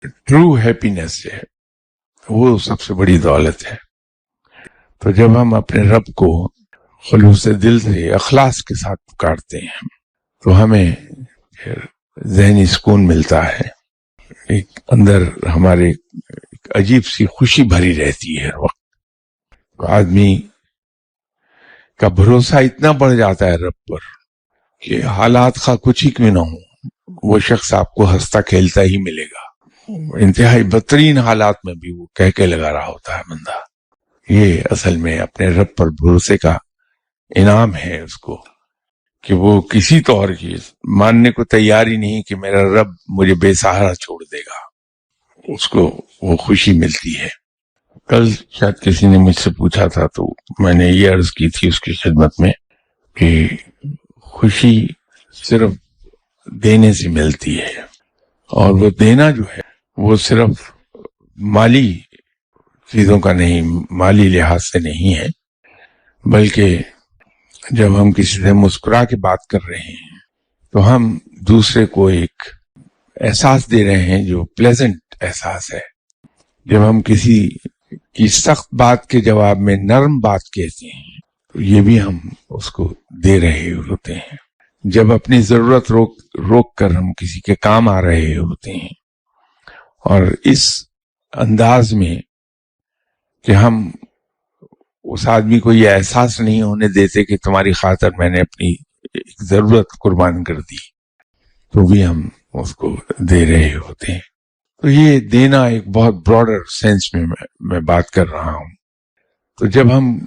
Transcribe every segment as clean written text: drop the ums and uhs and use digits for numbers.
True happiness جو ہے وہ سب سے بڑی دولت ہے. تو جب ہم اپنے رب کو خلوص دل سے اخلاص کے ساتھ پکارتے ہیں تو ہمیں ذہنی سکون ملتا ہے. ایک اندر ہمارے ایک عجیب سی خوشی بھری رہتی ہے ہر وقت. آدمی کا بھروسہ اتنا بڑھ جاتا ہے رب پر کہ حالات خواہ کچھ ہی کیوں نہ ہو وہ شخص آپ کو ہنستا کھیلتا ہی ملے گا. انتہائی بدترین حالات میں بھی وہ کہہ لگا رہا ہوتا ہے بندہ. یہ اصل میں اپنے رب پر بھروسے کا انعام ہے اس کو کہ وہ کسی طور کی ماننے کو تیار ہی نہیں کہ میرا رب مجھے بے سہارا چھوڑ دے گا. اس کو وہ خوشی ملتی ہے. کل شاید کسی نے مجھ سے پوچھا تھا تو میں نے یہ عرض کی تھی اس کی خدمت میں کہ خوشی صرف دینے سے ملتی ہے، اور وہ دینا جو ہے وہ صرف مالی چیزوں کا نہیں، مالی لحاظ سے نہیں ہے، بلکہ جب ہم کسی سے مسکرا کے بات کر رہے ہیں تو ہم دوسرے کو ایک احساس دے رہے ہیں جو پلیزنٹ احساس ہے. جب ہم کسی کی سخت بات کے جواب میں نرم بات کہتے ہیں تو یہ بھی ہم اس کو دے رہے ہوتے ہیں. جب اپنی ضرورت روک کر ہم کسی کے کام آ رہے ہوتے ہیں، اور اس انداز میں کہ ہم اس آدمی کو یہ احساس نہیں ہونے دیتے کہ تمہاری خاطر میں نے اپنی ایک ضرورت قربان کر دی، تو بھی ہم اس کو دے رہے ہوتے ہیں. تو یہ دینا ایک بہت براڈر سینس میں بات کر رہا ہوں. تو جب ہم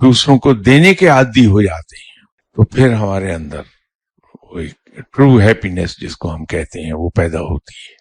دوسروں کو دینے کے عادی ہو جاتے ہیں تو پھر ہمارے اندر وہ ایک ٹرو ہیپینس جس کو ہم کہتے ہیں وہ پیدا ہوتی ہے.